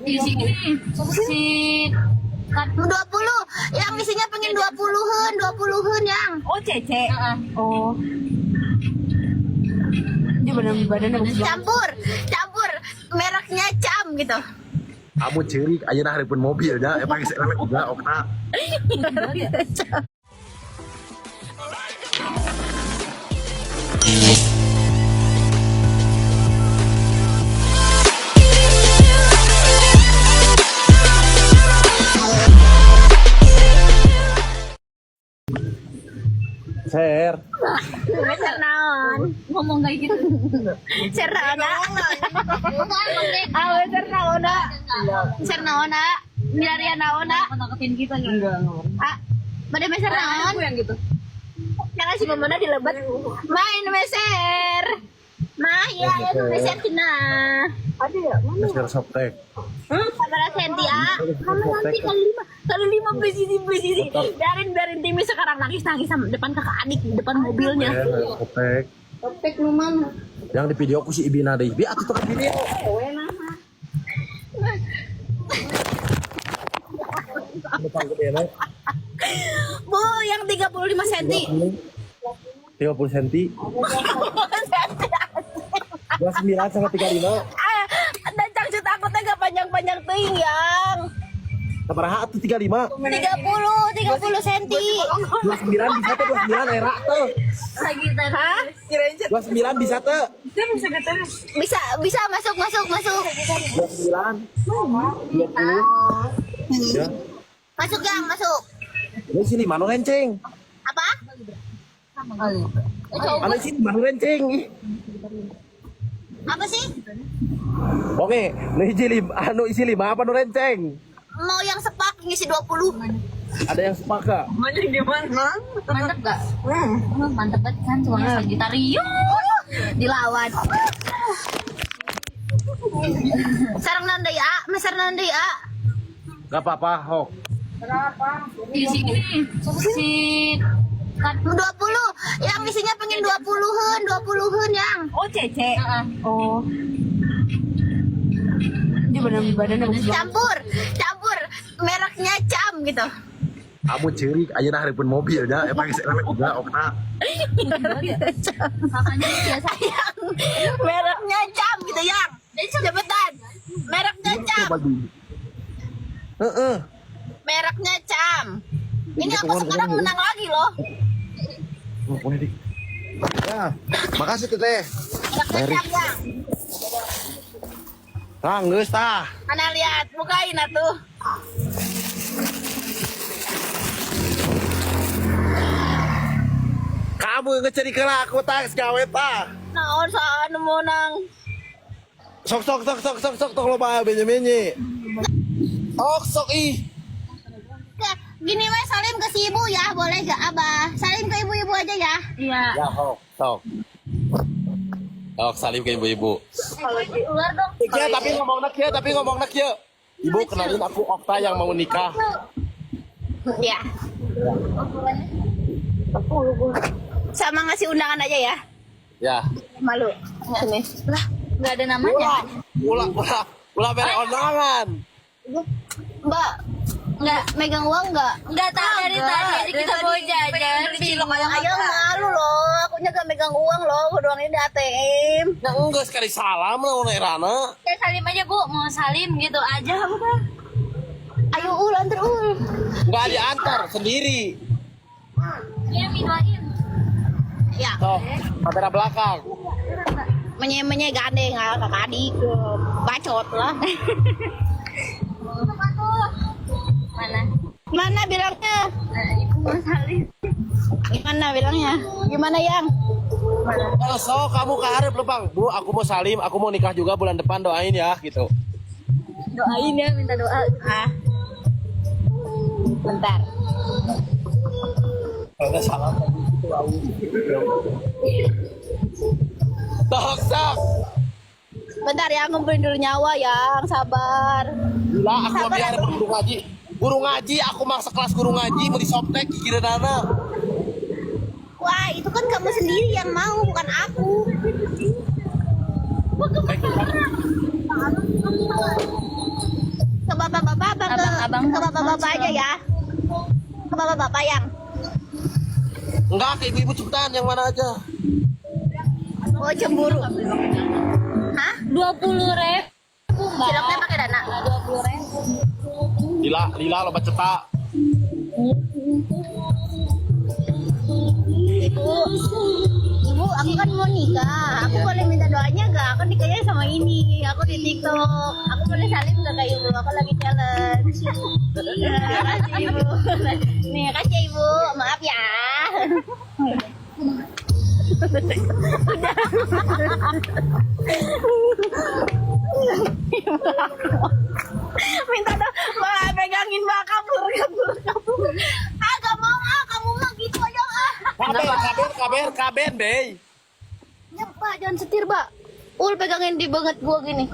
Di sini si 20. Yang isinya pengen 20-an yang. oh Cece. Oh. Dia badannya bagus banget. Campur mereknya Cam gitu. Kamu ciri ayeuna hareupeun mobilnya emang saya juga Okta. Ser. Ser naon? Ngomong kayak gitu. Ser naon? Ser naon? Milarian naon? Nakutin kita enggak. Pada meser naon? Yang gitu. Karena si mamana dilebat main meser. Mah ya itu meser cina. Ada ya? Mana? Ser softtek. Sabara senti Mama nanti kali lima beli sini. Biarin Timi sekarang nangis sama depan kakak adik di depan mobilnya. Softtek. Topik nu mama. Yang di video ku si Ibina deui. Bi atuh teu video. Depan gede na. Bu, yang 35 cm. 30 cm. 29 sama 35. Dan cangcut aku teh gak panjang-panjang teuing yang. Sabaraha atuh 35. 30 cm. 29 bisa teh 29 era teh. Lagi tadi. Hah? 29 bisa teh. Dia bisa kata. Bisa masuk. 29. 20. Ya. Masuk yang masuk. Ini sini manu renceng. Apa? Ana sini manu renceng. Apa sih? Oke, isi 5 apa nu renceng? Mau yang sepak ngisi 20. Ada yang sepakat. Mana gimana? Mantap gak? Mantap banget kan cuma Sagittarius Dilawan. Sarang nandai meser nandai Gak apa-apa, Hok. di sini si 20. Yang isinya pengen 20-an yang. oh Cece. Oh. Dia badannya bagus banget. Campur mereknya Cam gitu. Kamu ciri ayeuna hareupeun mobilnya emang saya juga Okta. Makanya biasa Yang mereknya Cam gitu yang. Cepetan. Mereknya Cam. Heeh. Mereknya Cam. Ini aku sekarang menang lagi loh. Oh, boleh dik. Ya, makasih Teteh. Mereknya Cam yang. Tang, geus tah. Mana lihat bukain atuh. Kamu ngecerikeun aku tah gawe tah. Naon saan mau nang. Sok tong loba benye-benye. Sok ih. Gini weh salim ke si ibu ya, boleh gak Abah? Salim ke ibu-ibu aja ya. iya. Ya, sok. Salim ke ibu-ibu. Kalau di luar dong. Kieu tapi ngomongna kieu. Ibu kenalin aku Okta yang mau nikah. Ya. Sama ngasih undangan aja ya. Ya. Malu. Sini. Lah, nggak ada namanya. Ulah mere ondangan. Mbak, nggak megang uang nggak? Nggak tahu dari tadi kita mau jajan. Ayo malu loh, aku nggak megang uang loh, uang ini di ATM. Ya enggak sekali salam lah orang Irana. Ya salim aja bu, mau salim gitu aja udah. Ayo antar Enggak diantar sendiri. Ya minuain. Ya, Tuh, kamera belakang. menye gandeng kakak adik, bacot lah. Mana? Mana bilangnya? Ibu mau salim. Gimana bilangnya? Gimana yang? So kamu ke hareup Bang. Bu, aku mau salim, aku mau nikah juga bulan depan, doain ya gitu. Doain ya, minta doa. Bentar. Ada salam sok. Bentar ya, ngumpulin dulu nyawa yang sabar. Gila, aku mau biar guru ngaji, aku maksa kelas guru ngaji mau di softtek kira dana. Wah, itu kan kamu sendiri yang mau, bukan aku. Sekarang ke bapak-bapak aja ya. Ke bapak-bapak yang. Enggak, ke ibu-ibu cepetan, yang mana aja. Oh cemburu. Hah? 20.000. Ciloknya pakai dana. 20.000. Lila loba cetak. Ibu, aku kan mau nikah. Aku boleh minta doanya gak? Aku nikahnya sama ini. Aku di TikTok. Aku boleh salim gak ke ibu? Aku lagi challenge. Kasih ibu. Nih, kasih ibu. Maaf ya. Minta dong. Wah, pegangin mbak kabur. Ah, gak mau ah. Kamu mah gitu aja ah. Kaben, deh. Ya, Pak, jangan setir, Pak. Ul pegangin di banget gua gini.